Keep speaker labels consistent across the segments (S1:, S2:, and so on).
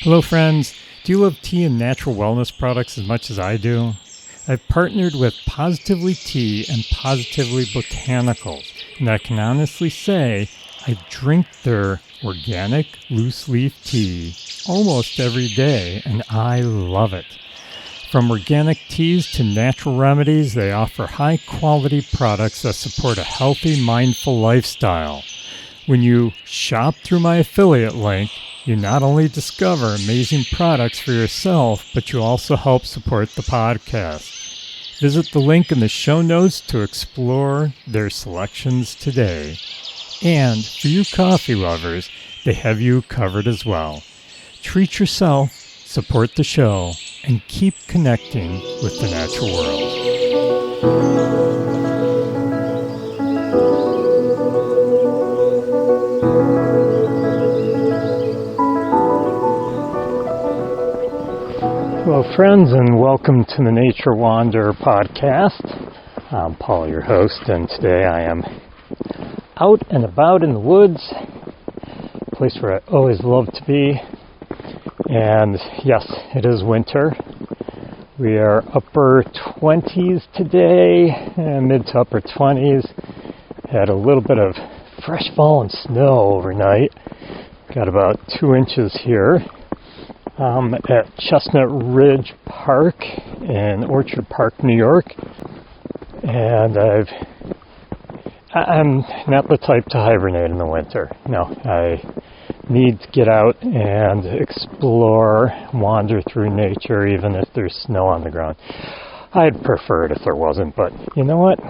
S1: Hello friends, do you love tea and natural wellness products as much as I do? I've partnered with Positively Tea and Positively Botanicals, and I can honestly say I drink their organic loose leaf tea almost every day, and I love it. From organic teas to natural remedies, they offer high-quality products that support a healthy, mindful lifestyle. When you shop through my affiliate link, you not only discover amazing products for yourself, but you also help support the podcast. Visit the link in the show notes to explore their selections today. And for you coffee lovers, they have you covered as well. Treat yourself, support the show, and keep connecting with the natural world. Hello friends, and welcome to the Nature Wanderer podcast. I'm Paul, your host, and today I am out and about in the woods, a place where I always love to be. And yes, it is winter. We are upper 20s today, mid to upper 20s. Had a little bit of fresh fallen snow overnight. Got about 2 inches here. At Chestnut Ridge Park in Orchard Park, New York. And I'm not the type to hibernate in the winter. No, I need to get out and explore, wander through nature, even if there's snow on the ground. I'd prefer it if there wasn't, but you know what?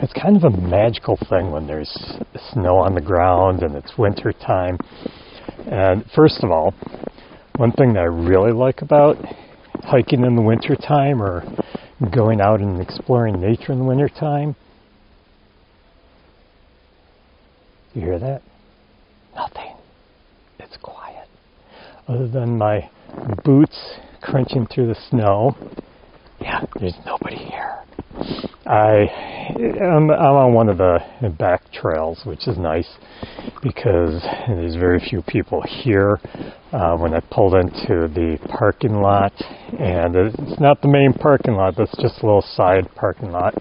S1: It's kind of a magical thing when there's snow on the ground and it's winter time. And first of all, one thing that I really like about hiking in the wintertime or going out and exploring nature in the wintertime, you hear that? Nothing. It's quiet. Other than my boots crunching through the snow, there's nobody here. I'm on one of the back trails, which is nice because there's very few people here. When I pulled into the parking lot, and it's not the main parking lot, that's just a little side parking lot.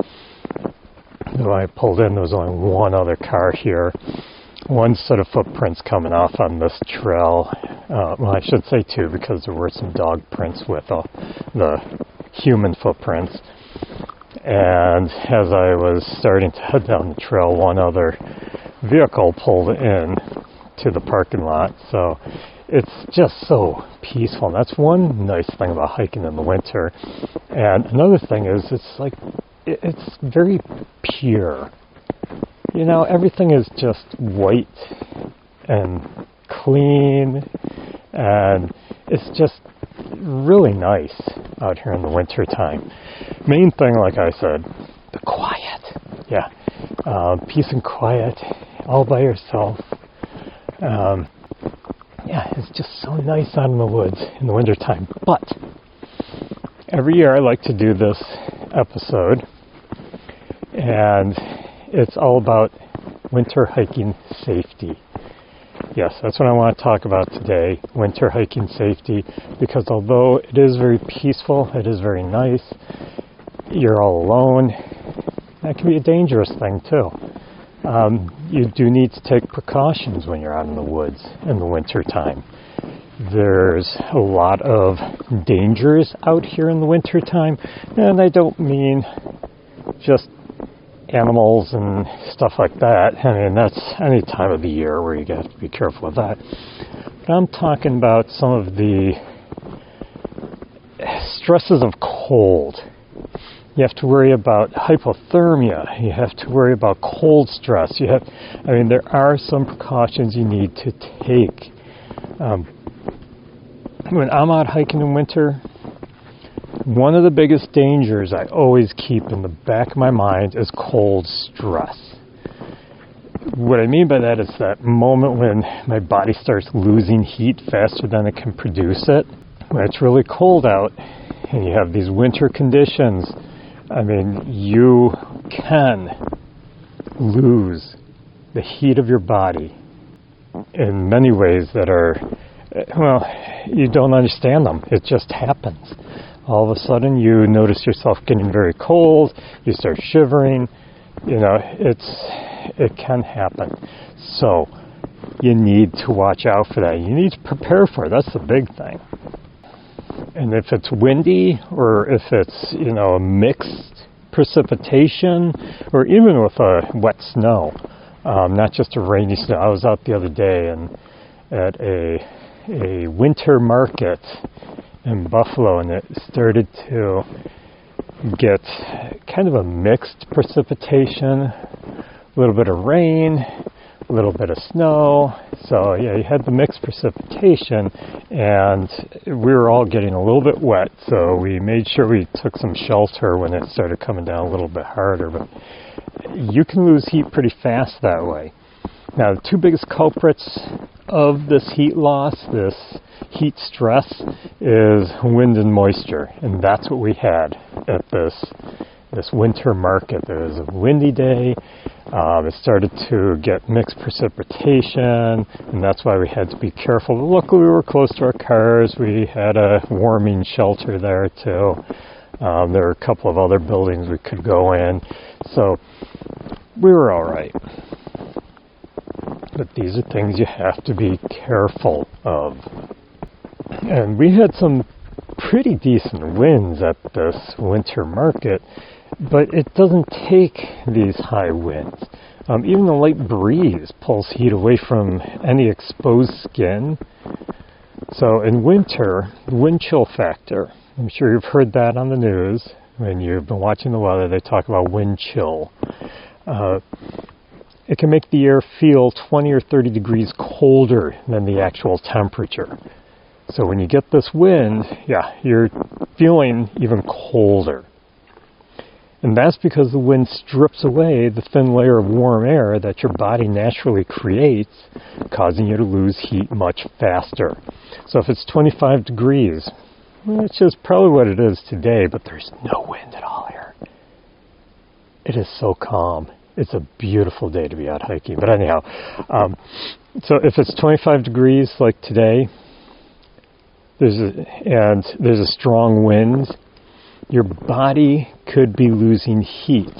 S1: When I pulled in, there was only one other car here. One set of footprints coming off on this trail. Well, I should say two, because there were some dog prints with the human footprints. And as I was starting to head down the trail, one other vehicle pulled in to the parking lot. So it's just so peaceful. And that's one nice thing about hiking in the winter. And another thing is it's very pure. You know, everything is just white and clean, and it's just really nice out here in the winter time. Main thing, like I said, the quiet. Peace and quiet, all by yourself. It's just so nice out in the woods in the wintertime. But every year I like to do this episode, and it's all about winter hiking safety. Yes, that's what I want to talk about today, winter hiking safety, because although it is very peaceful, it is very nice, you're all alone, that can be a dangerous thing too. You do need to take precautions when you're out in the woods in the winter time. There's a lot of dangers out here in the winter time, and I don't mean just animals and stuff like that. I mean, that's any time of the year where you have to be careful of that. But I'm talking about some of the stresses of cold. You have to worry about hypothermia. You have to worry about cold stress. There are some precautions you need to take. When I'm out hiking in winter, one of the biggest dangers I always keep in the back of my mind is cold stress. What I mean by that is that moment when my body starts losing heat faster than it can produce it. When it's really cold out and you have these winter conditions, you can lose the heat of your body in many ways that are Well, you don't understand them. It just happens. All of a sudden, you notice yourself getting very cold. You start shivering. You know, it can happen. So you need to watch out for that. You need to prepare for it. That's the big thing. And if it's windy, or if it's, you know, a mixed precipitation, or even with a wet snow, not just a rainy snow. I was out the other day and at a winter market in Buffalo, and it started to get kind of a mixed precipitation, a little bit of rain, a little bit of snow. So yeah, you had the mixed precipitation, and we were all getting a little bit wet, so we made sure we took some shelter when it started coming down a little bit harder. But you can lose heat pretty fast that way. Now, the two biggest culprits of this heat loss, this heat stress, is wind and moisture, and that's what we had at this winter market. There was a windy day. It started to get mixed precipitation, and that's why we had to be careful. But luckily, we were close to our cars. We had a warming shelter there, too. There were a couple of other buildings we could go in, so we were all right. But these are things you have to be careful of. And we had some pretty decent winds at this winter market, but it doesn't take these high winds. Even the light breeze pulls heat away from any exposed skin. So in winter, the wind chill factor, I'm sure you've heard that on the news. When you've been watching the weather, they talk about wind chill. It can make the air feel 20 or 30 degrees colder than the actual temperature. So when you get this wind, yeah, you're feeling even colder. And that's because the wind strips away the thin layer of warm air that your body naturally creates, causing you to lose heat much faster. So if it's 25 degrees, which is probably what it is today, but there's no wind at all here. It is so calm. It's a beautiful day to be out hiking. But anyhow, so if it's 25 degrees like today, there's a strong wind, your body could be losing heat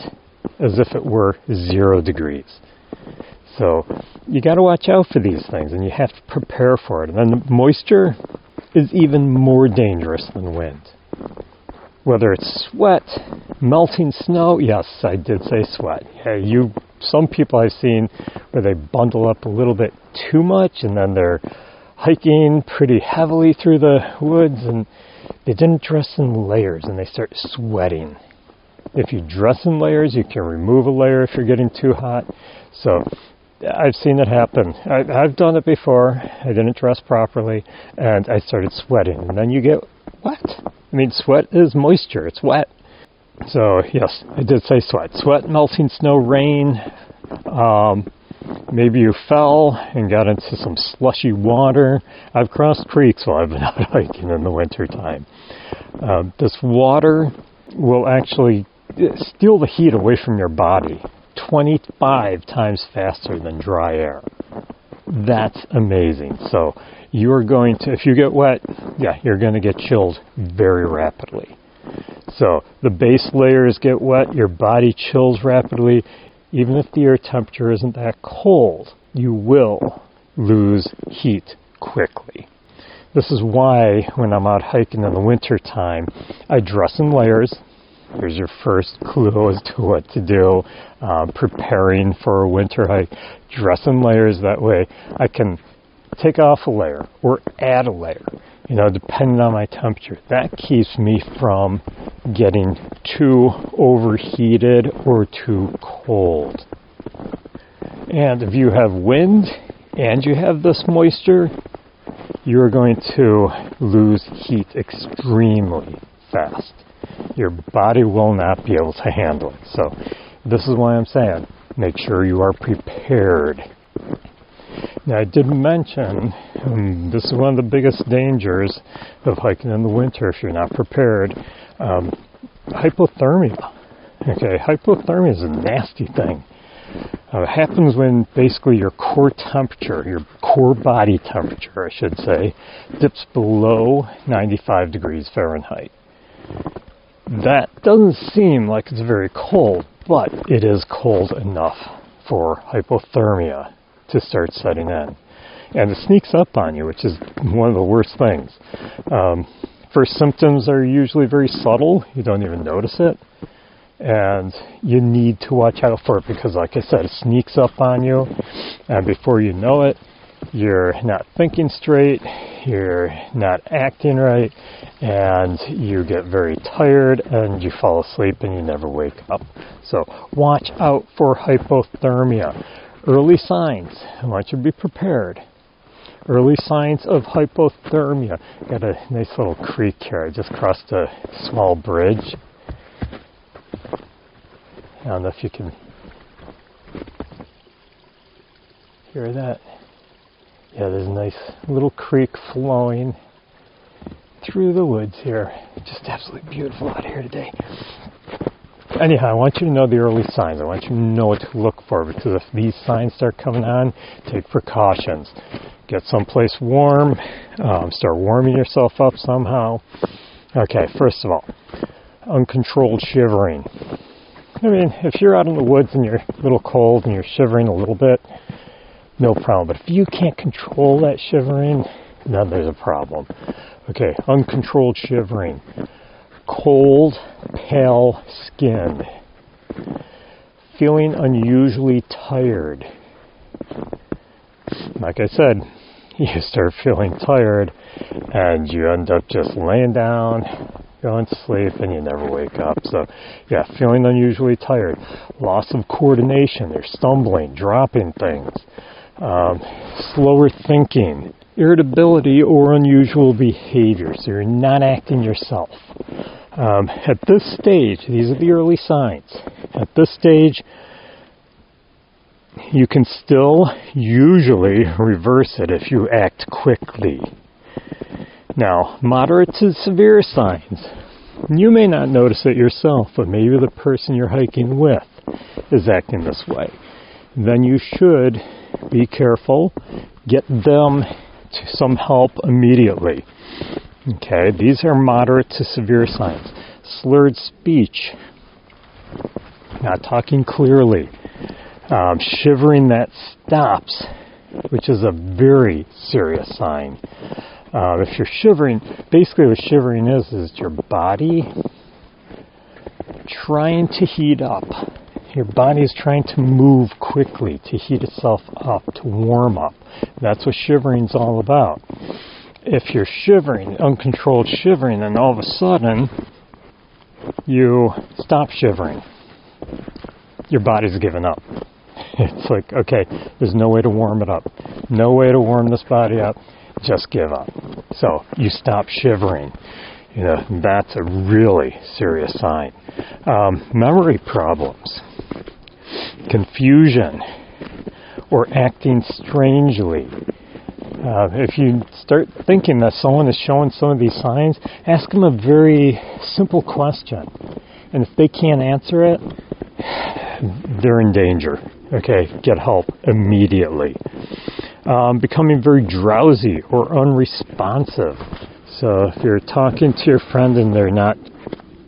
S1: as if it were 0 degrees. So you got to watch out for these things, and you have to prepare for it. And then the moisture is even more dangerous than wind. Whether it's sweat, melting snow, yes, I did say sweat. Yeah, some people I've seen where they bundle up a little bit too much, and then they're hiking pretty heavily through the woods, and they didn't dress in layers, and they start sweating. If you dress in layers, you can remove a layer if you're getting too hot. So I've seen it happen. I've done it before. I didn't dress properly, and I started sweating, and then you get wet. I mean, sweat is moisture. It's wet. So, yes, I did say sweat. Sweat, melting snow, rain. Maybe you fell and got into some slushy water. I've crossed creeks while I've been out hiking in the wintertime. This water will actually steal the heat away from your body 25 times faster than dry air. That's amazing. So you're going to, if you get wet, yeah, you're going to get chilled very rapidly. So the base layers get wet, your body chills rapidly. Even if the air temperature isn't that cold, you will lose heat quickly. This is why when I'm out hiking in the winter time, I dress in layers. Here's your first clue as to what to do. Preparing for a winter hike, dress in layers. That way I can take off a layer or add a layer, depending on my temperature. That keeps me from getting too overheated or too cold. And if you have wind and you have this moisture, you're going to lose heat extremely fast. Your body will not be able to handle it. So this is why I'm saying, make sure you are prepared. Now, I did mention, this is one of the biggest dangers of hiking in the winter if you're not prepared, hypothermia. Okay, hypothermia is a nasty thing. It happens when basically your core temperature, your core body temperature, I should say, dips below 95 degrees Fahrenheit. That doesn't seem like it's very cold, but it is cold enough for hypothermia to start setting in. And it sneaks up on you, which is one of the worst things. First symptoms are usually very subtle. You don't even notice it. And you need to watch out for it because, like I said, it sneaks up on you. And before you know it, you're not thinking straight, you're not acting right, and you get very tired and you fall asleep and you never wake up. So watch out for hypothermia. Early signs, I want you to be prepared. Early signs of hypothermia. Got a nice little creek here. I just crossed a small bridge. I don't know if you can hear that. Yeah, there's a nice little creek flowing through the woods here. Just absolutely beautiful out here today. Anyhow, I want you to know the early signs. I want you to know what to look for, because if these signs start coming on, take precautions. Get someplace warm. Start warming yourself up somehow. Okay, first of all, uncontrolled shivering. I mean, if you're out in the woods and you're a little cold and you're shivering a little bit, no problem. But if you can't control that shivering, then there's a problem. Okay, uncontrolled shivering. Cold, pale skin. Feeling unusually tired. Like I said, you start feeling tired and you end up just laying down, going to sleep, and you never wake up. So, yeah, feeling unusually tired. Loss of coordination. You're stumbling, dropping things. Slower thinking. Irritability or unusual behavior. So you're not acting yourself. At this stage, these are the early signs. At this stage, you can still usually reverse it if you act quickly. Now, moderate to severe signs. You may not notice it yourself, but maybe the person you're hiking with is acting this way. Then you should be careful. Get them to some help immediately. Okay, these are moderate to severe signs. Slurred speech. Not talking clearly. Shivering that stops, which is a very serious sign. If you're shivering, basically what shivering is your body trying to heat up. Your body is trying to move quickly, to heat itself up, to warm up. That's what shivering is all about. If you're shivering, uncontrolled shivering, and all of a sudden you stop shivering, your body's given up. It's like, okay, there's no way to warm it up. No way to warm this body up. Just give up. So you stop shivering. You know, that's a really serious sign. Memory problems, confusion, or acting strangely. If you start thinking that someone is showing some of these signs, ask them a very simple question. And if they can't answer it, they're in danger. Okay, get help immediately. Becoming very drowsy or unresponsive. So if you're talking to your friend and they're not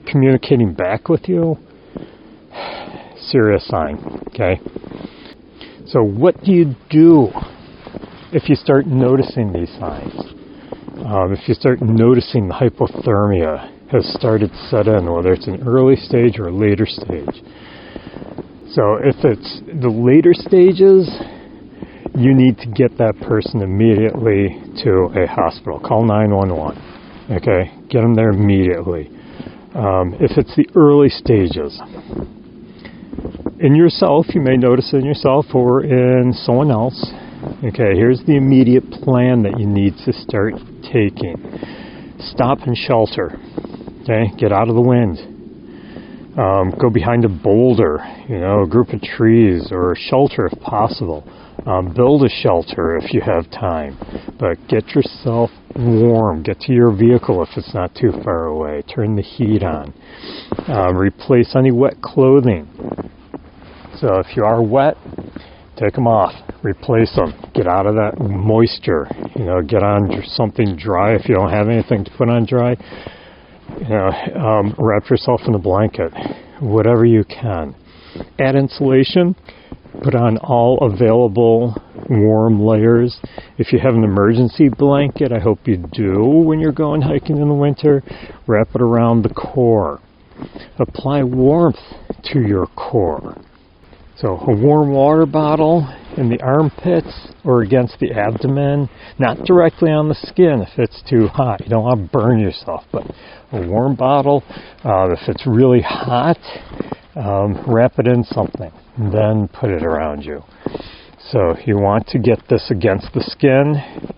S1: communicating back with you, serious sign, okay? So what do you do if you start noticing these signs? If you start noticing the hypothermia has started to set in, whether it's an early stage or a later stage. So if it's the later stages, you need to get that person immediately to a hospital. Call 911. Okay? Get them there immediately. If it's the early stages, in yourself, you may notice it in yourself or in someone else. Okay, here's the immediate plan that you need to start taking. Stop and shelter. Okay? Get out of the wind. Go behind a boulder, a group of trees, or a shelter if possible. Build a shelter if you have time, but get yourself warm. Get to your vehicle if it's not too far away. Turn the heat on. Replace any wet clothing. So if you are wet, take them off, replace them, get out of that moisture, get on something dry. If you don't have anything to put on dry, wrap yourself in a blanket, whatever you can. Add insulation, put on all available warm layers. If you have an emergency blanket, I hope you do when you're going hiking in the winter, wrap it around the core. Apply warmth to your core. So a warm water bottle in the armpits or against the abdomen, not directly on the skin if it's too hot. You don't want to burn yourself, but a warm bottle, if it's really hot, wrap it in something, then put it around you. So you want to get this against the skin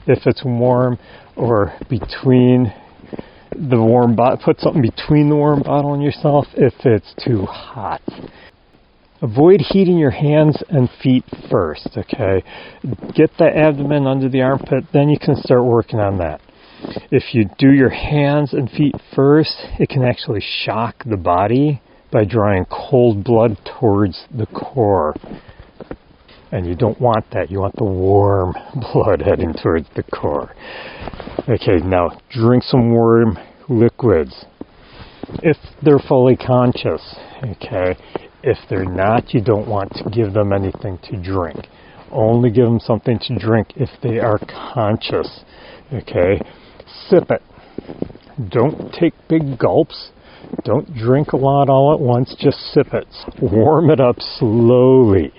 S1: if it's warm, or between the warm bottle, put something between the warm bottle and yourself if it's too hot. Avoid heating your hands and feet first, okay? Get the abdomen under the armpit, then you can start working on that. If you do your hands and feet first, it can actually shock the body by drawing cold blood towards the core. And you don't want that. You want the warm blood heading towards the core. Okay, now drink some warm liquids if they're fully conscious, okay? If they're not, you don't want to give them anything to drink. Only give them something to drink if they are conscious, okay? Sip it. Don't take big gulps. Don't drink a lot all at once. Just sip it. Warm it up slowly.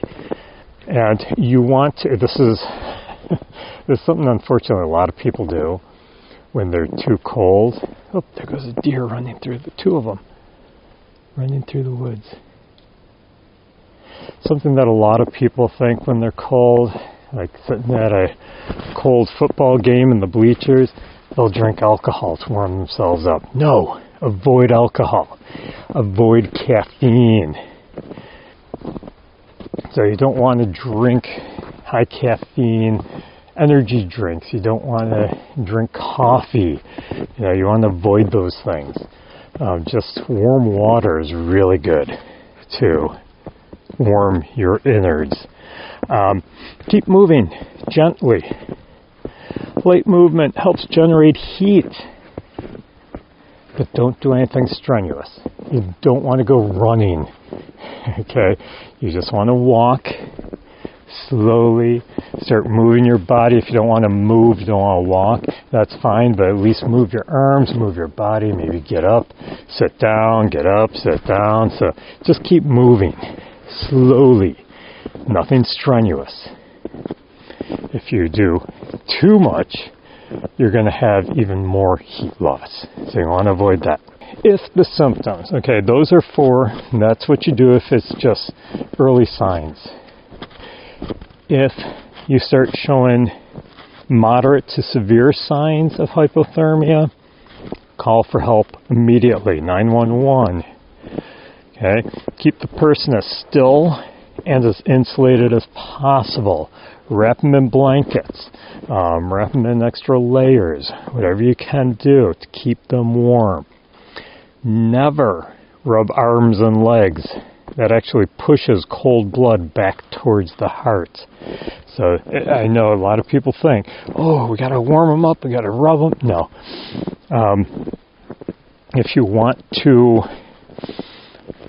S1: And you want to, this is something unfortunately a lot of people do when they're too cold. Oh, there goes a deer running through, two of them, running through the woods. Something that a lot of people think when they're cold, like sitting at a cold football game in the bleachers, they'll drink alcohol to warm themselves up. No, avoid alcohol. Avoid caffeine. So you don't want to drink high caffeine energy drinks. You don't want to drink coffee. You want to avoid those things. Just warm water is really good to warm your innards. Keep moving gently. Light movement helps generate heat, but don't do anything strenuous. You don't want to go running, okay? You just want to walk slowly, start moving your body. If you don't want to move, you don't want to walk, that's fine, but at least move your arms, move your body, maybe get up, sit down, get up, sit down. So just keep moving slowly, nothing strenuous. If you do too much, you're going to have even more heat loss. So you want to avoid that. If the symptoms, okay, those are 4, and that's what you do if it's just early signs. If you start showing moderate to severe signs of hypothermia, call for help immediately, 911. Okay, keep the person as still and as insulated as possible. Wrap them in blankets, wrap them in extra layers, whatever you can do to keep them warm. Never rub arms and legs. That actually pushes cold blood back towards the heart. So I know a lot of people think, oh, we got to warm them up, we got to rub them. No. If you want to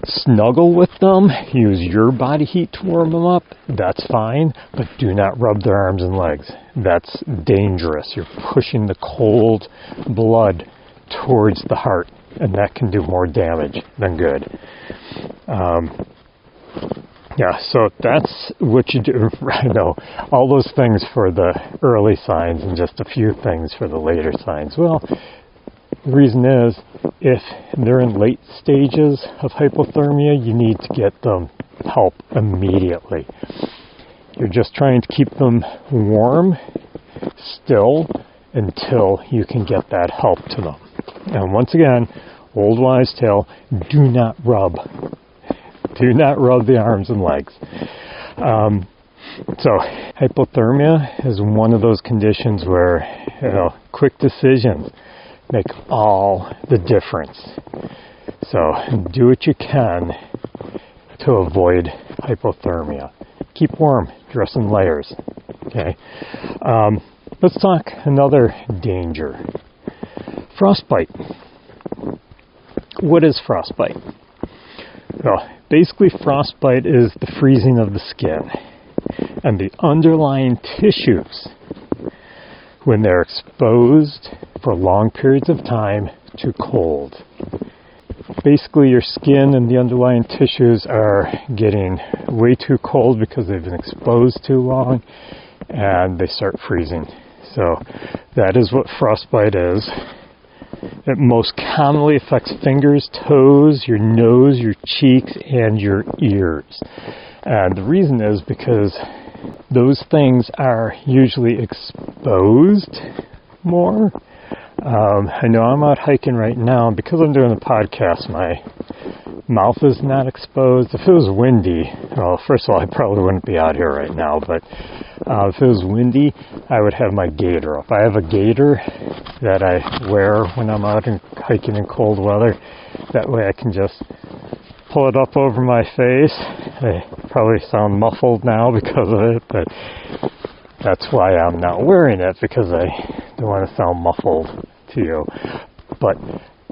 S1: snuggle with them, use your body heat to warm them up, that's fine, but do not rub their arms and legs. That's dangerous. You're pushing the cold blood towards the heart, and that can do more damage than good. Yeah, so that's what you do. I know, all those things for the early signs and just a few things for the later signs. Well, the reason is, if they're in late stages of hypothermia, you need to get them help immediately. You're just trying to keep them warm still until you can get that help to them. And once again, old wives' tale, do not rub. Do not rub the arms and legs. So hypothermia is one of those conditions where, quick decisions make all the difference. So do what you can to avoid hypothermia. keep warm, dress in layers. Okay. Let's talk another danger. Frostbite. What is frostbite? Well, basically frostbite is the freezing of the skin and the underlying tissues when they're exposed for long periods of time to cold. Basically, your skin and the underlying tissues are getting way too cold because they've been exposed too long, and they start freezing. So that is what frostbite is. It most commonly affects fingers, toes, your nose, your cheeks, and your ears. And the reason is because those things are usually exposed more. I know I'm out hiking right now, and because I'm doing a podcast, my mouth is not exposed. If it was windy, well, first of all, I probably wouldn't be out here right now, but if it was windy, I would have my gaiter up. I have a gaiter that I wear when I'm out and hiking in cold weather. That way I can just pull it up over my face. I probably sound muffled now because of it, but that's why I'm not wearing it, because I don't want to sound muffled to you. But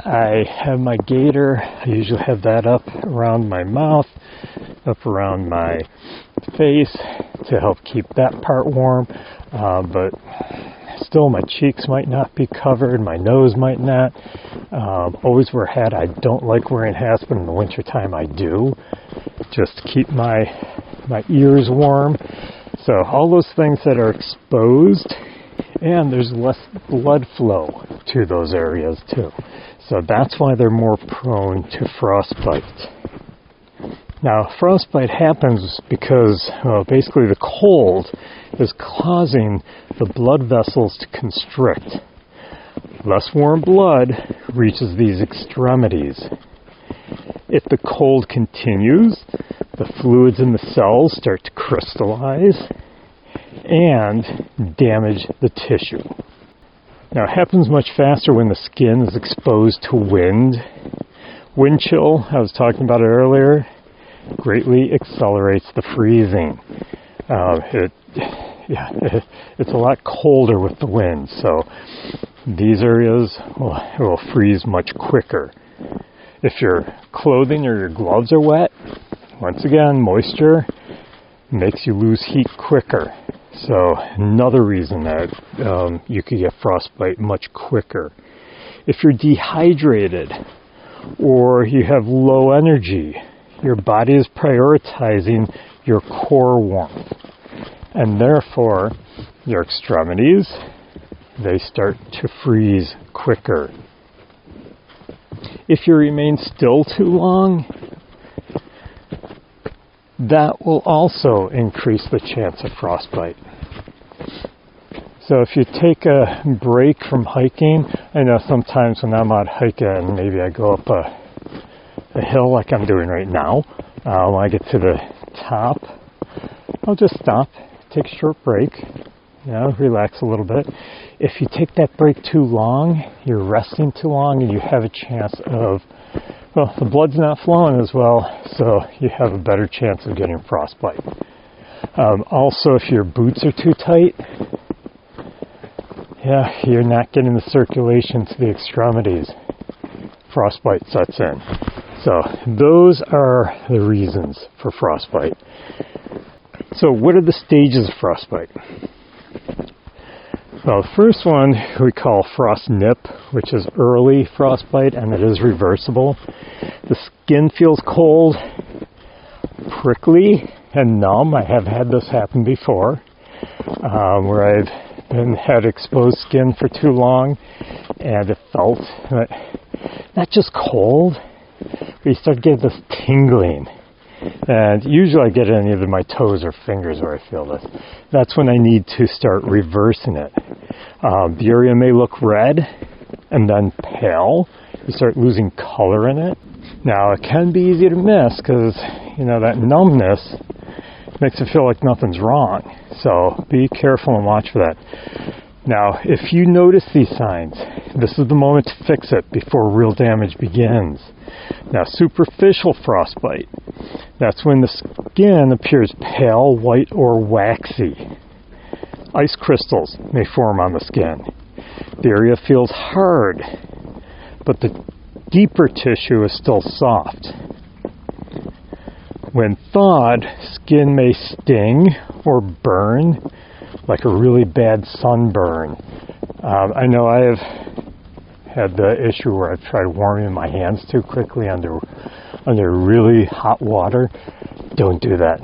S1: I have my gaiter. I usually have that up around my mouth, up around my face to help keep that part warm. But still, my cheeks might not be covered. My nose might not. Always wear a hat. I don't like wearing hats, but in the wintertime I do, just to keep my ears warm. So all those things that are exposed, and there's less blood flow to those areas too. So that's why they're more prone to frostbite. Now, frostbite happens because basically the cold is causing the blood vessels to constrict. Less warm blood reaches these extremities. If the cold continues, the fluids in the cells start to crystallize and damage the tissue. Now, it happens much faster when the skin is exposed to wind. Wind chill, I was talking about it earlier, greatly accelerates the freezing. It's a lot colder with the wind, so these areas will freeze much quicker. If your clothing or your gloves are wet, once again, moisture makes you lose heat quicker. So another reason that you could get frostbite much quicker. If you're dehydrated or you have low energy, your body is prioritizing your core warmth. And therefore, your extremities, they start to freeze quicker. If you remain still too long, that will also increase the chance of frostbite. So if you take a break from hiking, I know sometimes when I'm out hiking and maybe I go up a hill like I'm doing right now, when I get to the top, I'll just stop, take a short break, relax a little bit. If you take that break too long, you're resting too long, and you have a chance of, the blood's not flowing as well, so you have a better chance of getting frostbite. Also, if your boots are too tight, you're not getting the circulation to the extremities. Frostbite sets in. So those are the reasons for frostbite. So what are the stages of frostbite? Well, the first one we call frost nip, which is early frostbite, and it is reversible. The skin feels cold, prickly, and numb. I have had this happen before, where I've had exposed skin for too long, and it felt not just cold, but you start getting this tingling. And usually I get it in either my toes or fingers where I feel this. That's when I need to start reversing it. The area may look red and then pale. You start losing color in it. Now, it can be easy to miss because, that numbness makes it feel like nothing's wrong. So be careful and watch for that. Now, if you notice these signs, this is the moment to fix it before real damage begins. Now, superficial frostbite. That's when the skin appears pale, white, or waxy. Ice crystals may form on the skin. The area feels hard, but the deeper tissue is still soft. When thawed, skin may sting or burn, like a really bad sunburn. I know I have had the issue where I've tried warming my hands too quickly under really hot water. Don't do that.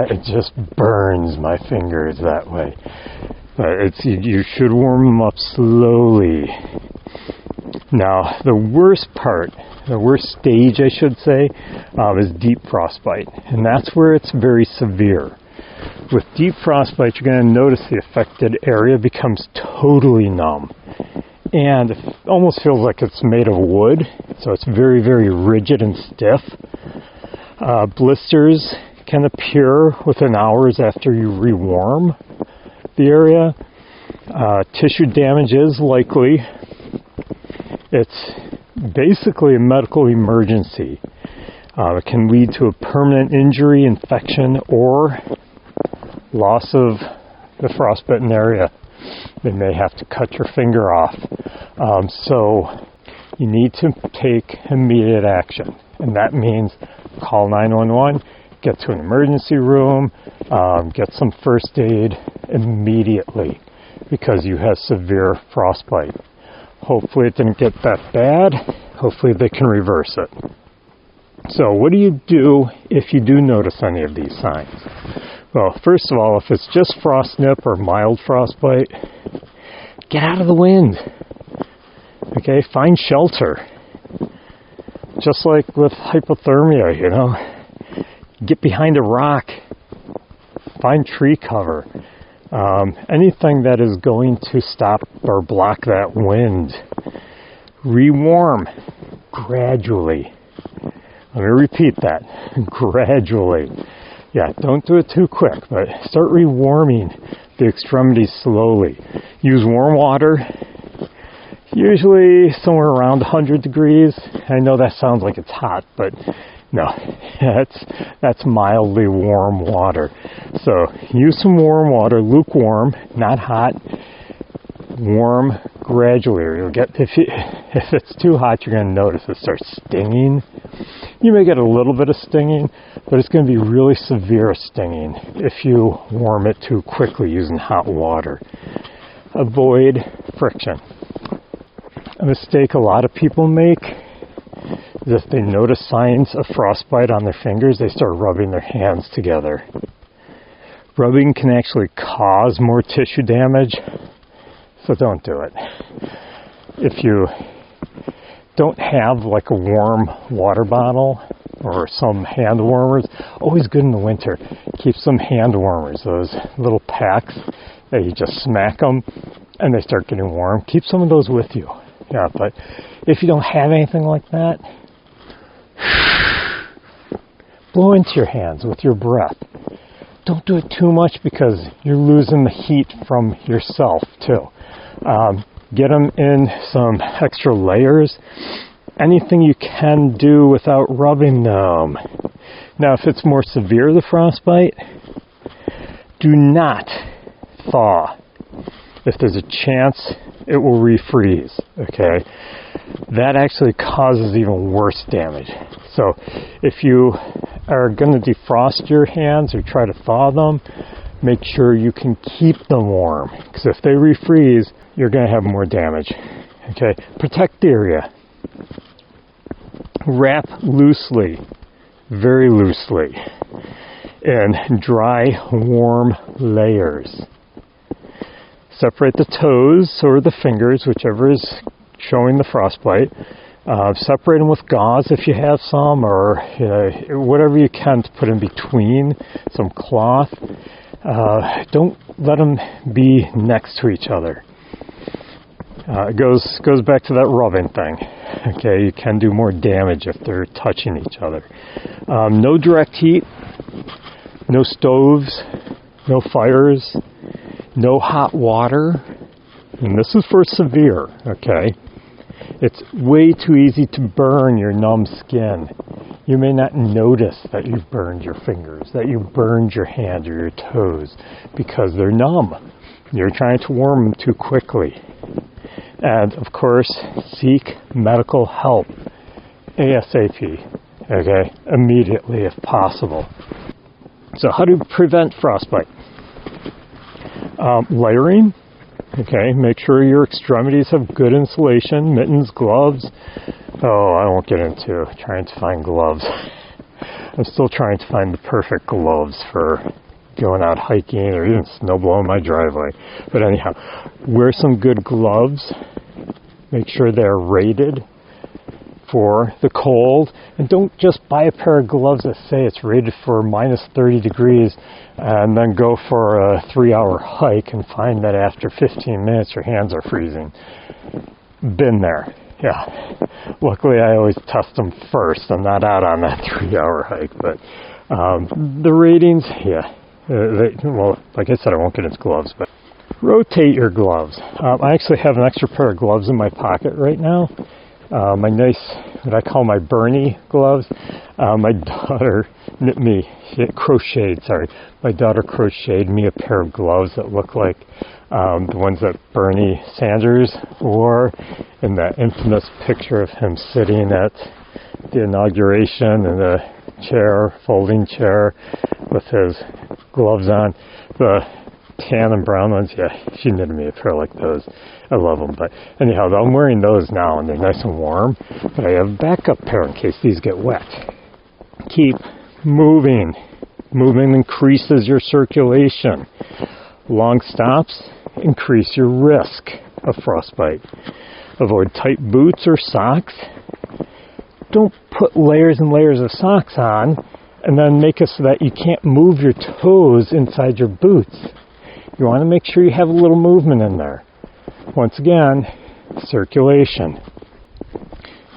S1: It just burns my fingers that way. But you should warm them up slowly. Now, the worst stage, I should say, is deep frostbite. And that's where it's very severe. With deep frostbite, you're going to notice the affected area becomes totally numb. And it almost feels like it's made of wood. So it's very, very rigid and stiff. Blisters can appear within hours after you rewarm the area. Tissue damage is likely. It's basically a medical emergency. It can lead to a permanent injury, infection, or loss of the frostbitten area. They may have to cut your finger off. So you need to take immediate action. And that means call 911, get to an emergency room, get some first aid immediately because you have severe frostbite. Hopefully it didn't get that bad. Hopefully they can reverse it. So what do you do if you do notice any of these signs? Well, first of all, if it's just frost nip or mild frostbite, get out of the wind. Okay, find shelter. Just like with hypothermia, get behind a rock. Find tree cover. Anything that is going to stop or block that wind. Rewarm gradually. Let me repeat that. Gradually. Yeah, don't do it too quick, but start rewarming the extremities slowly. Use warm water, usually somewhere around 100 degrees. I know that sounds like it's hot, but no, that's mildly warm water. So use some warm water, lukewarm, not hot, warm gradually. Or you'll get, if it's too hot, you're going to notice it starts stinging. You may get a little bit of stinging, but it's going to be really severe stinging if you warm it too quickly using hot water. Avoid friction. A mistake a lot of people make is if they notice signs of frostbite on their fingers, they start rubbing their hands together. Rubbing can actually cause more tissue damage, so don't do it. If you don't have like a warm water bottle or some hand warmers, always good in the winter. Keep some hand warmers, those little packs that you just smack them and they start getting warm. Keep some of those with you. Yeah, but if you don't have anything like that, blow into your hands with your breath. Don't do it too much because you're losing the heat from yourself too. Get them in some extra layers. Anything you can do without rubbing them. Now, if it's more severe, the frostbite, do not thaw. If there's a chance, it will refreeze, okay? That actually causes even worse damage. So if you are going to defrost your hands or try to thaw them, make sure you can keep them warm. Because if they refreeze, you're going to have more damage. Okay? Protect the area. Wrap loosely, very loosely, in dry, warm layers. Separate the toes or the fingers, whichever is showing the frostbite. Separate them with gauze if you have some, or whatever you can to put in between, some cloth. Don't let them be next to each other. It goes back to that rubbing thing. Okay, you can do more damage if they're touching each other. No direct heat, no stoves, no fires. No hot water, and this is for severe, okay? It's way too easy to burn your numb skin. You may not notice that you've burned your fingers, that you burned your hand or your toes, because they're numb. You're trying to warm them too quickly. And, of course, seek medical help ASAP, okay? Immediately if possible. So how to prevent frostbite? Layering. Okay, make sure your extremities have good insulation, mittens, gloves. Oh, I won't get into trying to find gloves. I'm still trying to find the perfect gloves for going out hiking or even snow blowing my driveway. But anyhow, wear some good gloves. Make sure they're rated for the cold, and don't just buy a pair of gloves that say it's rated for minus 30 degrees and then go for a 3-hour hike and find that after 15 minutes your hands are freezing. Been there, yeah. Luckily I always test them first. I'm not out on that 3-hour hike, but the ratings, yeah. Well, like I said, I won't get into gloves, but rotate your gloves. I actually have an extra pair of gloves in my pocket right now. My nice, what I call my Bernie gloves. My daughter knit me, my daughter crocheted me a pair of gloves that look like the ones that Bernie Sanders wore in that infamous picture of him sitting at the inauguration in the chair, folding chair, with his gloves on. The tan and brown ones, yeah, she knitted me a pair like those. I love them, but anyhow, I'm wearing those now and they're nice and warm, but I have a backup pair in case these get wet. Keep moving. Moving increases your circulation. Long stops increase your risk of frostbite. Avoid tight boots or socks. Don't put layers and layers of socks on and then make it so that you can't move your toes inside your boots. You want to make sure you have a little movement in there. Once again, circulation.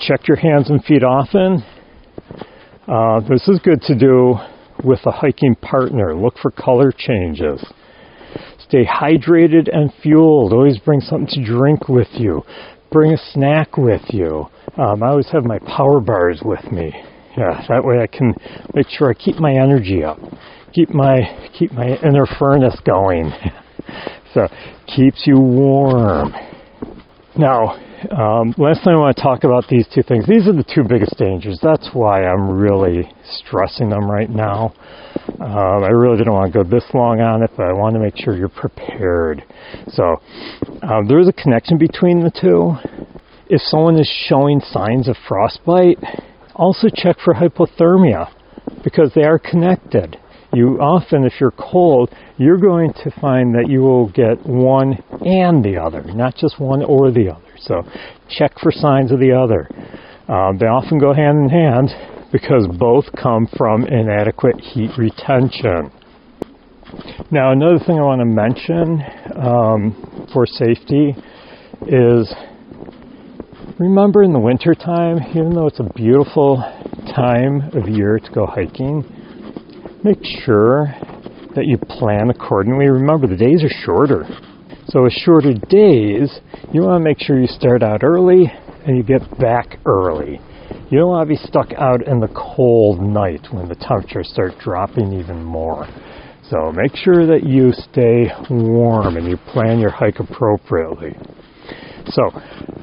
S1: Check your hands and feet often. This is good to do with a hiking partner. Look for color changes. Stay hydrated and fueled. Always bring something to drink with you. Bring a snack with you. I always have my power bars with me. Yeah, that way I can make sure I keep my energy up. Keep my inner furnace going. So, keeps you warm. Now, last time I want to talk about these two things. These are the two biggest dangers. That's why I'm really stressing them right now. I really didn't want to go this long on it, but I want to make sure you're prepared. So, there is a connection between the two. If someone is showing signs of frostbite, also check for hypothermia, because they are connected. You often, if you're cold, you're going to find that you will get one and the other, not just one or the other. So check for signs of the other. They often go hand in hand because both come from inadequate heat retention. Now, another thing I want to mention for safety is, remember in the wintertime, even though it's a beautiful time of year to go hiking, make sure that you plan accordingly. Remember, the days are shorter. So with shorter days, you want to make sure you start out early and you get back early. You don't want to be stuck out in the cold night when the temperatures start dropping even more. So make sure that you stay warm and you plan your hike appropriately. So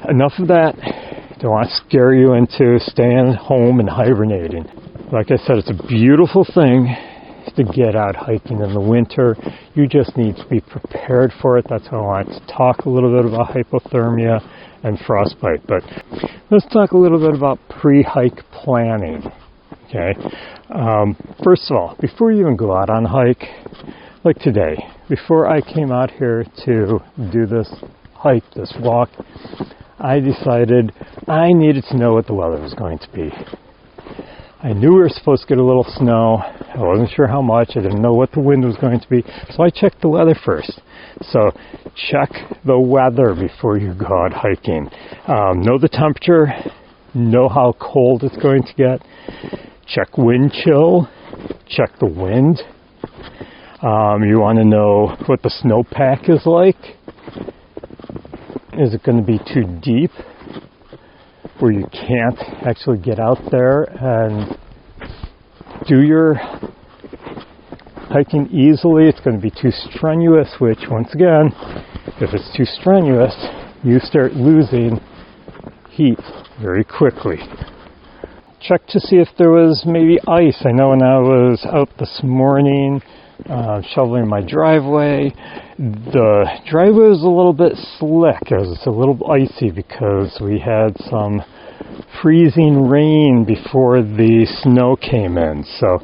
S1: enough of that. Don't want to scare you into staying home and hibernating. Like I said, it's a beautiful thing to get out hiking in the winter. You just need to be prepared for it. That's why I want to talk a little bit about hypothermia and frostbite. But let's talk a little bit about pre-hike planning. Okay. First of all, before you even go out on a hike, like today, before I came out here to do this hike, this walk, I decided I needed to know what the weather was going to be. I knew we were supposed to get a little snow. I wasn't sure how much. I didn't know what the wind was going to be. So I checked the weather first. So check the weather before you go out hiking. Know the temperature. Know how cold it's going to get. Check wind chill. Check the wind. You want to know what the snowpack is like. Is it going to be too deep where you can't actually get out there and do your hiking easily? It's going to be too strenuous, which once again, if it's too strenuous, you start losing heat very quickly. Check to see if there was maybe ice. I know when I was out this morning shoveling my driveway, the driveway was a little bit slick. It was a little icy because we had some freezing rain before the snow came in. So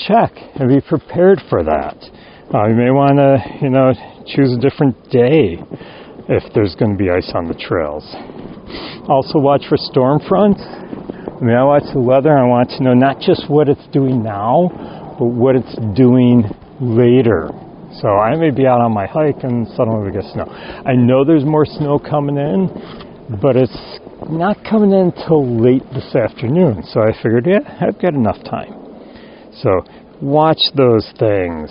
S1: check and be prepared for that. You may want to, choose a different day if there's going to be ice on the trails. Also watch for storm fronts. I watch the weather and I want to know not just what it's doing now, but what it's doing later. So I may be out on my hike and suddenly we get snow. I know there's more snow coming in, but it's not coming in until late this afternoon. So I figured, I've got enough time. So watch those things.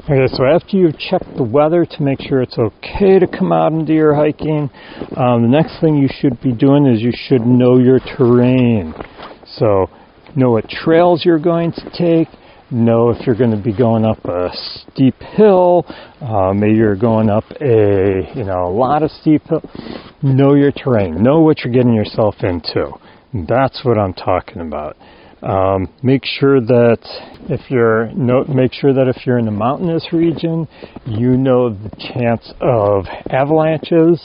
S1: Okay, so after you've checked the weather to make sure it's okay to come out and do your hiking, the next thing you should be doing is you should know your terrain. So know what trails you're going to take, know if you're going to be going up a steep hill, maybe you're going up a lot of steep hill. Know your terrain, know what you're getting yourself into. That's what I'm talking about. Make sure that if you're in the mountainous region, you know the chance of avalanches.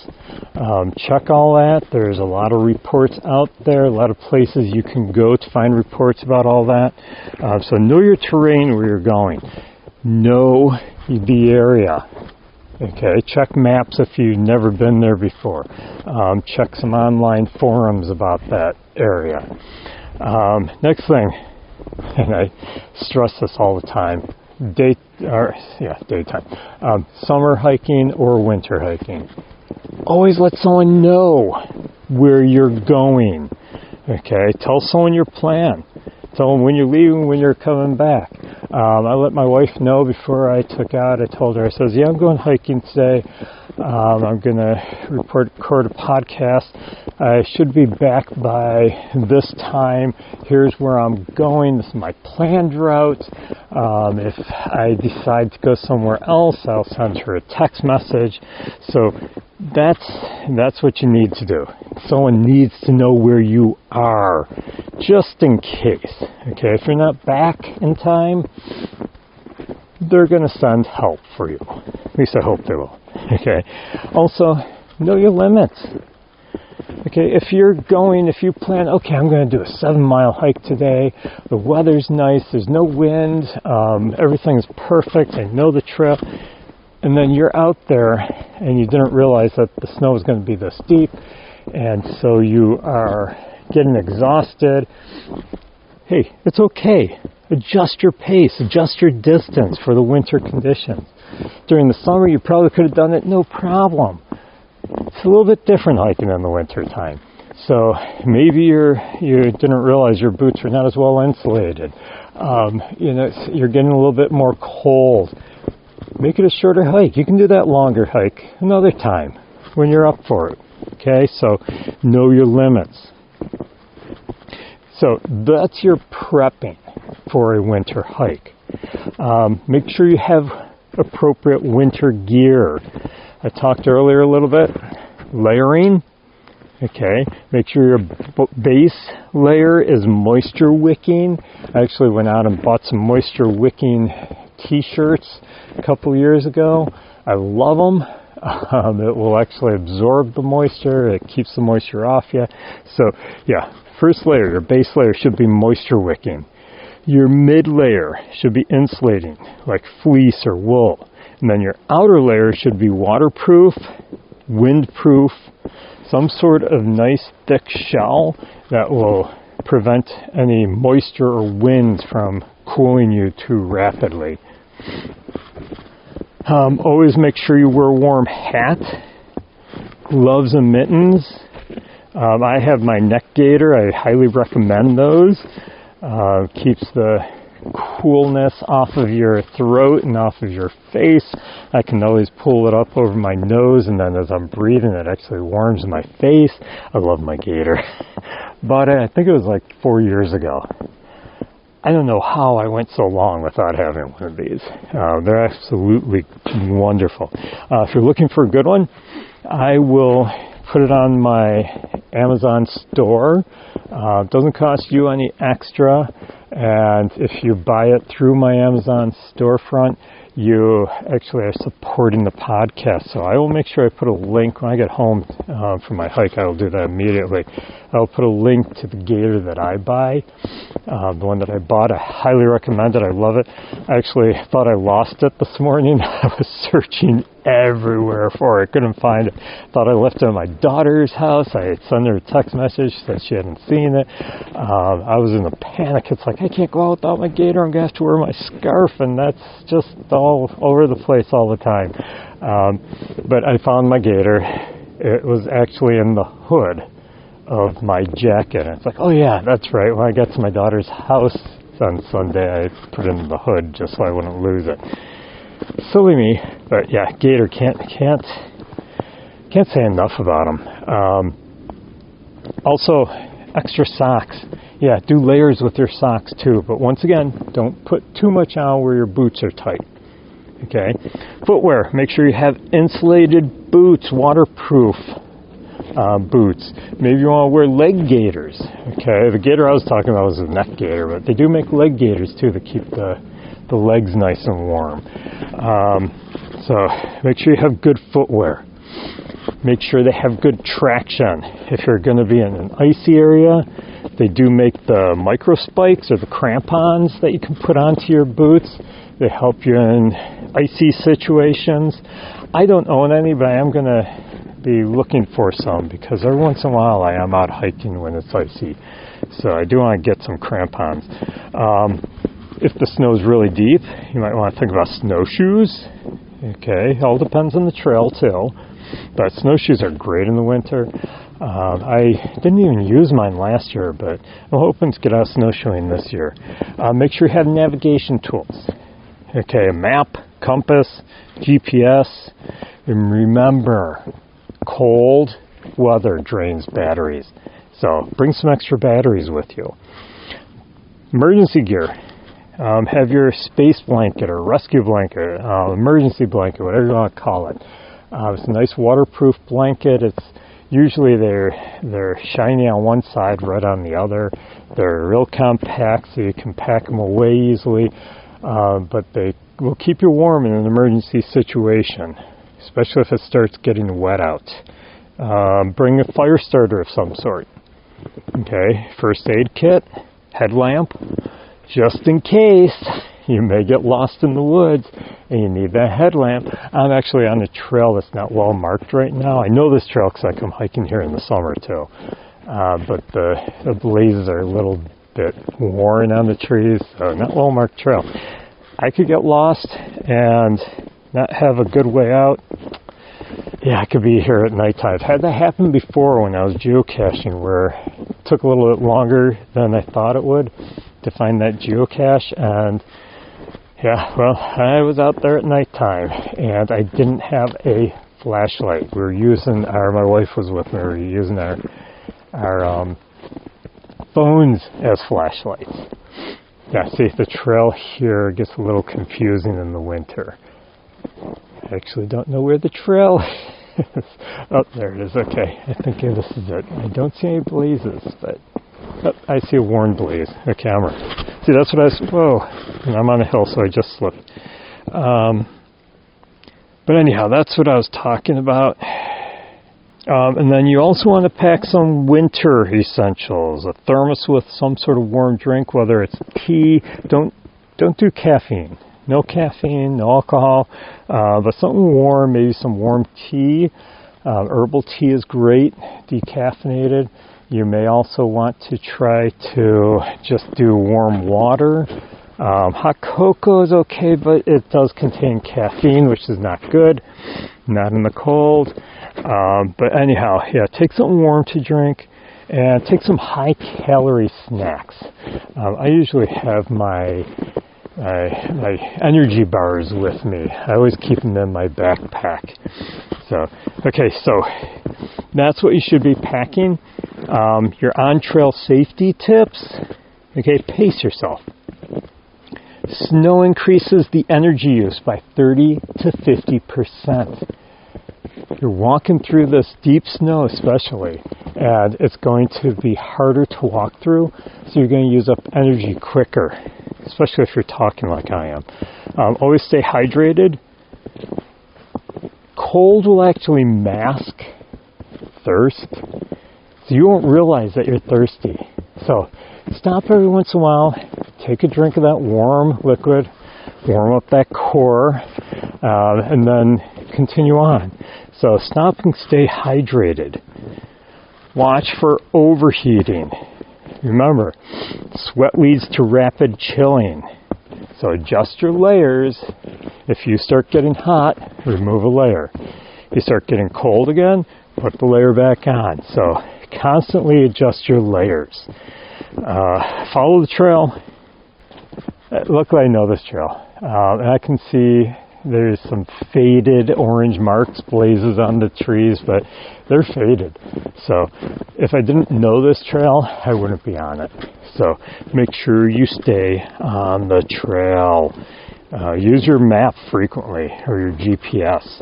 S1: Check all that. There's a lot of reports out there, a lot of places you can go to find reports about all that. So know your terrain where you're going. Know the area. Okay, check maps if you've never been there before. Check some online forums about that area. Next thing, and I stress this all the time, daytime. Summer hiking or winter hiking. Always let someone know where you're going. Okay, tell someone your plan. Tell them when you're leaving, when you're coming back. I let my wife know before I took out. I told her, I says, I'm going hiking today. I'm going to record a podcast. I should be back by this time. Here's where I'm going. This is my planned route. If I decide to go somewhere else, I'll send her a text message. So that's what you need to do. Someone needs to know where you are, just in case. Okay, if you're not back in time, they're going to send help for you. At least I hope they will. Okay. Also, know your limits. Okay, if you plan, I'm going to do a 7-mile hike today. The weather's nice. There's no wind. Everything's perfect. I know the trail. And then you're out there and you didn't realize that the snow is going to be this deep. And so you are getting exhausted. Hey, it's okay. Adjust your pace. Adjust your distance for the winter conditions. During the summer, you probably could have done it no problem. It's a little bit different hiking in the winter time. So maybe you didn't realize your boots are not as well insulated. You're getting a little bit more cold. Make it a shorter hike. You can do that longer hike another time when you're up for it. Okay, so know your limits. So that's your prepping for a winter hike. Make sure you have appropriate winter gear. I talked earlier a little bit. Layering. Okay, make sure your base layer is moisture wicking. I actually went out and bought some moisture wicking t-shirts a couple years ago. I love them. It will actually absorb the moisture. It keeps the moisture off you. So first layer, your base layer should be moisture wicking. Your mid layer should be insulating, like fleece or wool. And then your outer layer should be waterproof, windproof, some sort of nice thick shell that will prevent any moisture or wind from cooling you too rapidly. Always make sure you wear a warm hat, gloves and mittens. I have my neck gaiter. I highly recommend those. Keeps the coolness off of your throat and off of your face. I can always pull it up over my nose, and then as I'm breathing, it actually warms my face. I love my gator. Bought it, I think it was like 4 years ago. I don't know how I went so long without having one of these. They're absolutely wonderful. If you're looking for a good one, I will put it on my Amazon store. It doesn't cost you any extra, and if you buy it through my Amazon storefront, you actually are supporting the podcast. So I will make sure I put a link when I get home from my hike. I will do that immediately. I'll put a link to the gator that I buy, the one that I bought. I highly recommend it. I love it. I actually thought I lost it this morning. I was searching everywhere for it. Couldn't find it. Thought I left it at my daughter's house. I sent her a text message, said she hadn't seen it. I was in a panic. It's like, I can't go out without my gator. I'm going to have to wear my scarf, and that's just all over the place all the time. But I found my gator. It was actually in the hood of my jacket. And it's like, oh yeah, that's right. When I got to my daughter's house on Sunday, I put it in the hood just so I wouldn't lose it. Silly me, but yeah, gator can't say enough about them. Also, extra socks. Yeah, do layers with your socks too, but once again, don't put too much on where your boots are tight. Okay, footwear. Make sure you have insulated boots, waterproof boots. Maybe you want to wear leg gaiters. Okay, the gator I was talking about was a neck gator, but they do make leg gaiters too to keep the legs nice and warm. So make sure you have good footwear. Make sure they have good traction. If you're going to be in an icy area, they do make the micro spikes or the crampons that you can put onto your boots. They help you in icy situations. I don't own any, but I am going to be looking for some because every once in a while I am out hiking when it's icy. So I do want to get some crampons. If the snow is really deep, you might want to think about snowshoes. Okay, all depends on the trail too. But snowshoes are great in the winter. I didn't even use mine last year, but I'm hoping to get out snowshoeing this year. Make sure you have navigation tools. Okay, a map, compass, GPS. And remember, cold weather drains batteries. So bring some extra batteries with you. Emergency gear. Have your space blanket or rescue blanket, emergency blanket, whatever you want to call it. It's a nice waterproof blanket. It's usually they're shiny on one side, red on the other. They're real compact, so you can pack them away easily. But they will keep you warm in an emergency situation, especially if it starts getting wet out. Bring a fire starter of some sort. Okay, first aid kit, headlamp. Just in case you may get lost in the woods and you need that headlamp. I'm actually on a trail that's not well marked right now. I know this trail because I come hiking here in the summer too. But the blazes are a little bit worn on the trees, so not well marked trail. I could get lost and not have a good way out. Yeah, I could be here at nighttime. I've had that happen before when I was geocaching, where it took a little bit longer than I thought it would to find that geocache, and yeah, well, I was out there at nighttime and I didn't have a flashlight. We were using my wife was with me, we were using our phones as flashlights. Yeah, see, the trail here gets a little confusing in the winter. I actually don't know where the trail is. Oh, there it is. Okay, I think this is it. I don't see any blazes, but oh, I see a worn blaze, a camera. See, that's what whoa, and I'm on a hill, so I just slipped. But anyhow, that's what I was talking about. And then you also want to pack some winter essentials, a thermos with some sort of warm drink, whether it's tea. Don't do caffeine. No caffeine, no alcohol, but something warm, maybe some warm tea. Herbal tea is great, decaffeinated. You may also want to try to just do warm water. Hot cocoa is okay, but it does contain caffeine, which is not good, not in the cold. But anyhow, yeah, take something warm to drink. and take some high-calorie snacks. I usually have my energy bars with me. I always keep them in my backpack. So that's what you should be packing. Your on-trail safety tips. Okay, pace yourself. Snow increases the energy use by 30 to 50%. You're walking through this deep snow especially, and it's going to be harder to walk through, so you're going to use up energy quicker, especially if you're talking like I am. Always stay hydrated. Cold will actually mask thirst, so you won't realize that you're thirsty. So stop every once in a while, take a drink of that warm liquid, warm up that core, and then continue on. So stop and stay hydrated. Watch for overheating. Remember, sweat leads to rapid chilling. So adjust your layers. If you start getting hot, remove a layer. You start getting cold again, put the layer back on. So constantly adjust your layers. Follow the trail. Luckily, I know this trail. And I can see there's some faded orange marks, blazes on the trees, but they're faded. So if I didn't know this trail, I wouldn't be on it. So make sure you stay on the trail. Use your map frequently, or your GPS.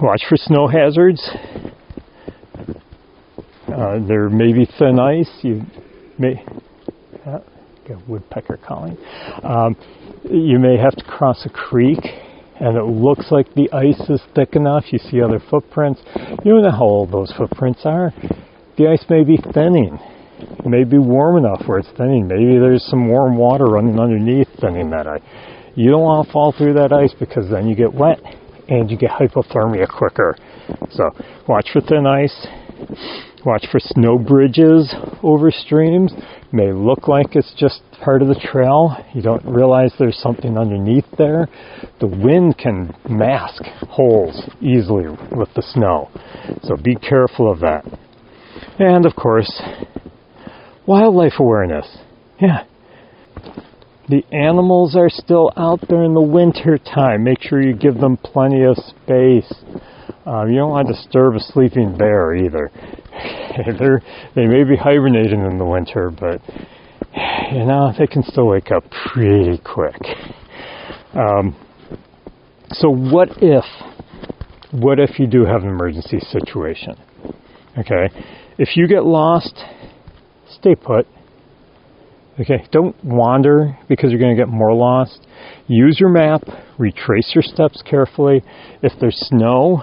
S1: Watch for snow hazards. There may be thin ice. You may... a woodpecker calling. You may have to cross a creek, and it looks like the ice is thick enough. You see other footprints. You don't know how old those footprints are. The ice may be thinning. It may be warm enough where it's thinning. Maybe there's some warm water running underneath thinning that ice. You don't want to fall through that ice, because then you get wet and you get hypothermia quicker. So watch for thin ice. Watch for snow bridges over streams. May look like it's just part of the trail. You don't realize there's something underneath there. The wind can mask holes easily with the snow. So be careful of that. And of course, wildlife awareness. Yeah. The animals are still out there in the winter time. Make sure you give them plenty of space. You don't want to disturb a sleeping bear either. They may be hibernating in the winter, but you know, they can still wake up pretty quick. So what if you do have an emergency situation? Okay, if you get lost, stay put. Okay, don't wander, because you're going to get more lost. Use your map, retrace your steps carefully. If there's snow,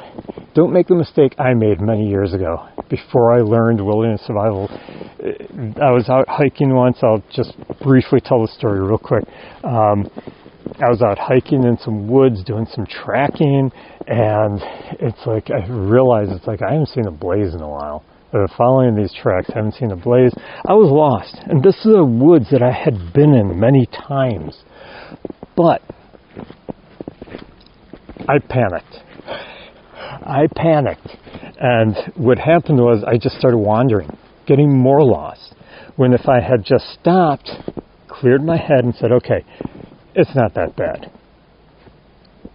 S1: don't make the mistake I made many years ago. Before I learned wilderness survival, I was out hiking once. I'll just briefly tell the story real quick. I was out hiking in some woods, doing some tracking, and it's like I realized I haven't seen a blaze in a while. Following these tracks, I haven't seen a blaze. I was lost, and this is a woods that I had been in many times, but I panicked, and what happened was I just started wandering, getting more lost, when if I had just stopped, cleared my head and said, okay, it's not that bad.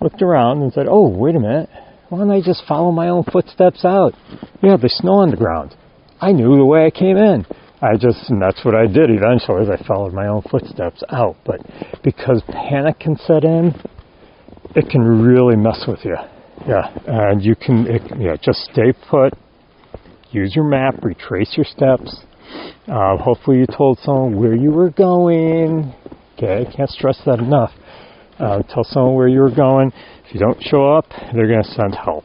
S1: Looked around and said, oh, wait a minute. Why don't I just follow my own footsteps out? Yeah, there's snow on the ground. I knew the way I came in. And that's what I did eventually, is I followed my own footsteps out. But because panic can set in, it can really mess with you. Yeah, and you can, just stay put. Use your map, retrace your steps. Hopefully you told someone where you were going. Okay, I can't stress that enough. Tell someone where you were going. If you don't show up, they're going to send help.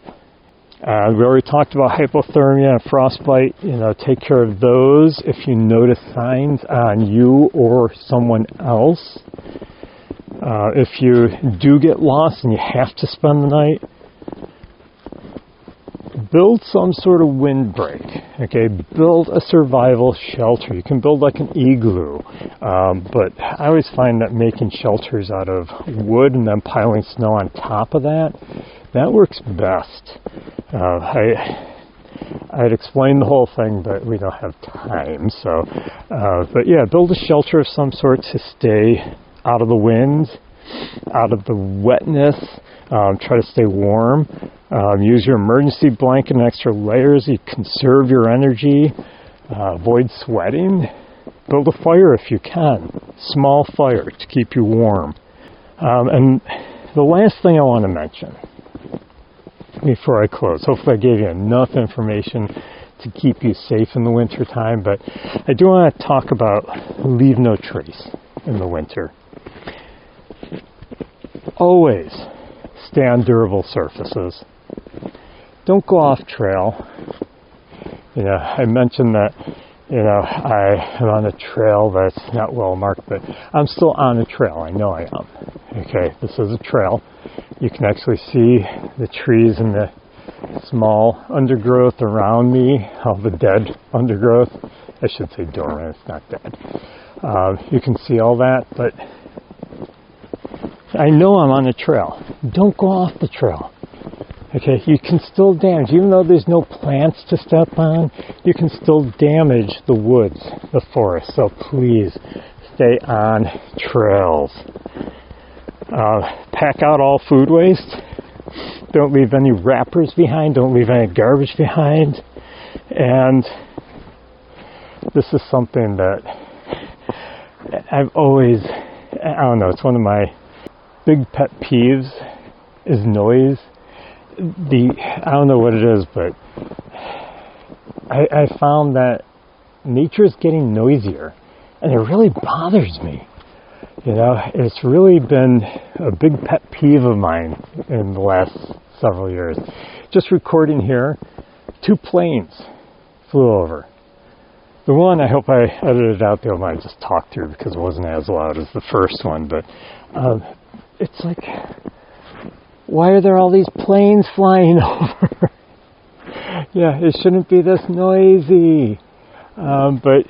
S1: We already talked about hypothermia and frostbite. Take care of those if you notice signs on you or someone else. If you do get lost and you have to spend the night, build some sort of windbreak. Okay, build a survival shelter. You can build like an igloo, but I always find that making shelters out of wood and then piling snow on top of that works best. I'd explain the whole thing, but we don't have time. So, but yeah, build a shelter of some sort to stay out of the wind, out of the wetness. Try to stay warm. Use your emergency blanket and extra layers. You conserve your energy. Avoid sweating. Build a fire if you can. Small fire to keep you warm. And the last thing I want to mention before I close, hopefully I gave you enough information to keep you safe in the winter time, but I do want to talk about leave no trace in the winter. Always stay on durable surfaces. Don't go off trail. You know, I mentioned that, you know, I am on a trail that's not well marked, but I'm still on a trail. I know I am. Okay, this is a trail. You can actually see the trees and the small undergrowth around me, all the dead undergrowth. I should say dormant, it's not dead. You can see all that, but I know I'm on a trail. Don't go off the trail. Okay, you can still damage, even though there's no plants to step on, you can still damage the woods, the forest. So please stay on trails. Pack out all food waste. Don't leave any wrappers behind. Don't leave any garbage behind. And this is something that I've always, I don't know, it's one of my big pet peeves is noise. I don't know what it is, but I found that nature is getting noisier, and it really bothers me. You know, it's really been a big pet peeve of mine in the last several years. Just recording here, 2 planes flew over. The one, I hope I edited out the other one I just talked through because it wasn't as loud as the first one, but it's like, why are there all these planes flying over? Yeah, it shouldn't be this noisy. But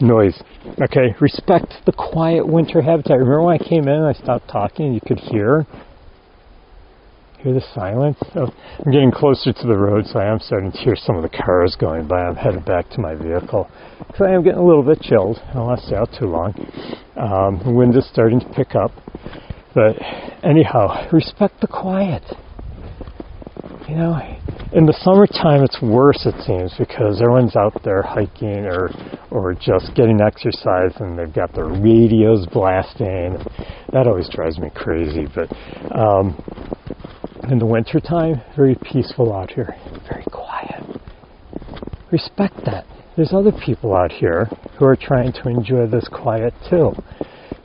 S1: noise. Okay, respect the quiet winter habitat. Remember when I came in and I stopped talking and you could hear the silence? Oh, I'm getting closer to the road, so I am starting to hear some of the cars going by. I'm headed back to my vehicle because I am getting a little bit chilled. I don't want to stay out too long. The wind is starting to pick up. But anyhow, respect the quiet. You know, in the summertime it's worse, it seems, because everyone's out there hiking or just getting exercise and they've got their radios blasting. That always drives me crazy. But in the wintertime, very peaceful out here, very quiet. Respect that. There's other people out here who are trying to enjoy this quiet too.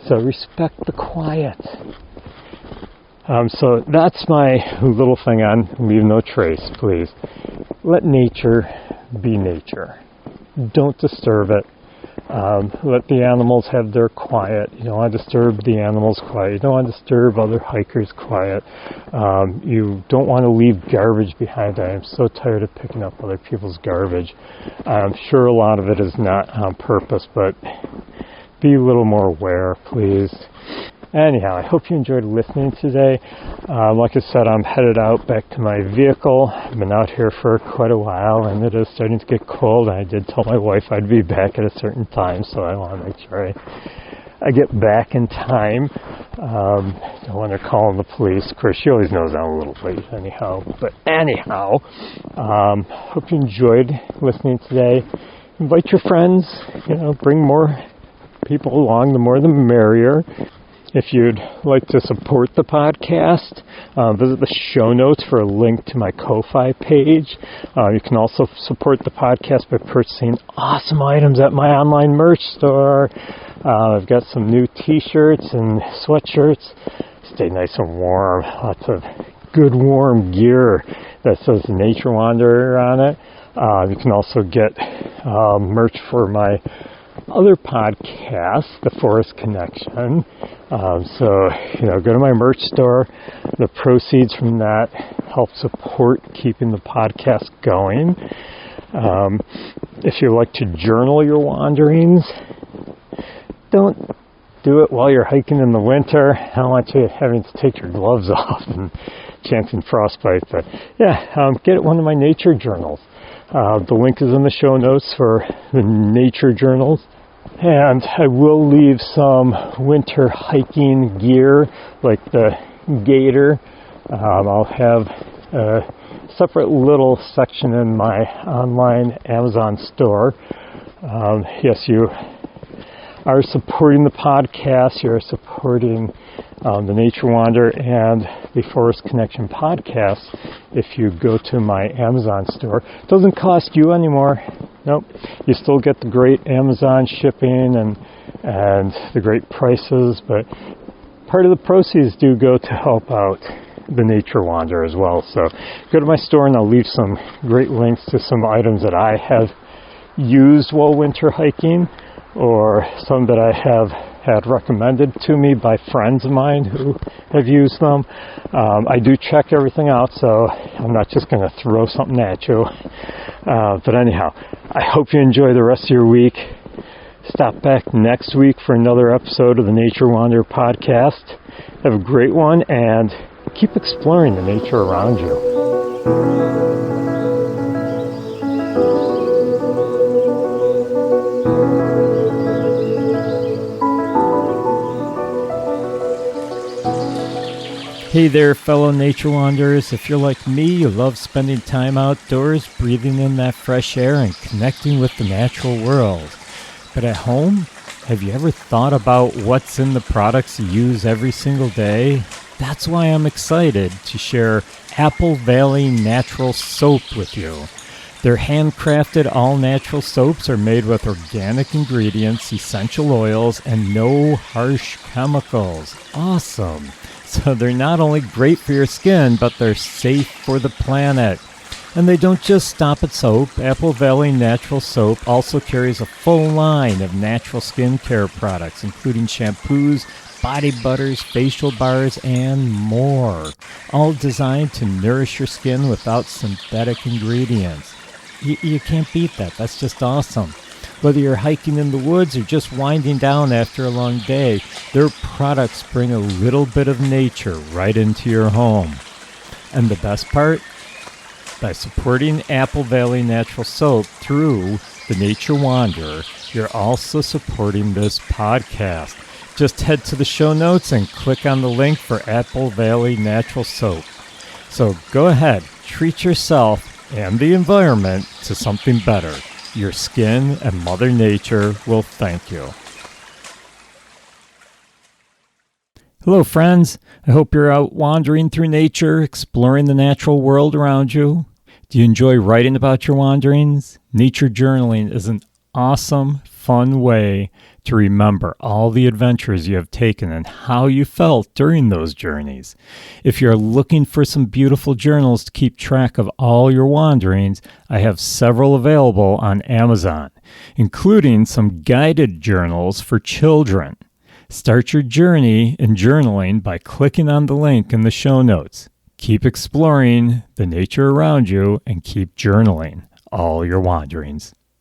S1: So respect the quiet. So that's my little thing on leave no trace, please. Let nature be nature. Don't disturb it. Let the animals have their quiet. You don't want to disturb the animals' quiet. You don't want to disturb other hikers' quiet. You don't want to leave garbage behind. I am so tired of picking up other people's garbage. I'm sure a lot of it is not on purpose, but be a little more aware, please. Anyhow, I hope you enjoyed listening today. Like I said, I'm headed out back to my vehicle. I've been out here for quite a while, and it is starting to get cold. I did tell my wife I'd be back at a certain time, so I want to make sure I get back in time. Don't want her calling the police. Of course, she always knows I'm a little late anyhow. But anyhow, hope you enjoyed listening today. Invite your friends, bring more people along. The more the merrier. If you'd like to support the podcast, visit the show notes for a link to my Ko-Fi page. You can also support the podcast by purchasing awesome items at my online merch store. I've got some new t-shirts and sweatshirts. Stay nice and warm. Lots of good warm gear that says Nature Wanderer on it. You can also get merch for my other podcast, The Forest Connection. So go to my merch store. The proceeds from that help support keeping the podcast going. If you like to journal your wanderings, don't do it while you're hiking in the winter. I don't want you having to take your gloves off and chancing frostbite. But yeah, get one of my nature journals. The link is in the show notes for the nature journals. And I will leave some winter hiking gear, like the gaiter. I'll have a separate little section in my online Amazon store. Yes, you are supporting the podcast. You're supporting the Nature Wander and the Forest Connection podcast if you go to my Amazon store. It doesn't cost you anymore. Nope. You still get the great Amazon shipping and the great prices, but part of the proceeds do go to help out the Nature Wander as well. So go to my store and I'll leave some great links to some items that I have used while winter hiking, or some that I have had recommended to me by friends of mine who have used them. I do check everything out, so I'm not just going to throw something at you. But anyhow, I hope you enjoy the rest of your week. Stop back next week for another episode of the Nature Wander podcast. Have a great one and keep exploring the nature around you. Hey there, fellow nature wanderers. If you're like me, you love spending time outdoors, breathing in that fresh air and connecting with the natural world. But at home, have you ever thought about what's in the products you use every single day? That's why I'm excited to share Apple Valley Natural Soap with you. Their handcrafted all-natural soaps are made with organic ingredients, essential oils, and no harsh chemicals. Awesome! So they're not only great for your skin, but they're safe for the planet. And they don't just stop at soap. Apple Valley Natural Soap also carries a full line of natural skincare products, including shampoos, body butters, facial bars, and more. All designed to nourish your skin without synthetic ingredients. You can't beat that. That's just awesome. Whether you're hiking in the woods or just winding down after a long day, their products bring a little bit of nature right into your home. And the best part? By supporting Apple Valley Natural Soap through the Nature Wanderer, you're also supporting this podcast. Just head to the show notes and click on the link for Apple Valley Natural Soap. So go ahead, treat yourself and the environment to something better. Your skin and Mother Nature will thank you. Hello, friends. I hope you're out wandering through nature, exploring the natural world around you. Do you enjoy writing about your wanderings? Nature journaling is an awesome, fun way to remember all the adventures you have taken and how you felt during those journeys. If you're looking for some beautiful journals to keep track of all your wanderings, I have several available on Amazon, including some guided journals for children. Start your journey in journaling by clicking on the link in the show notes. Keep exploring the nature around you and keep journaling all your wanderings.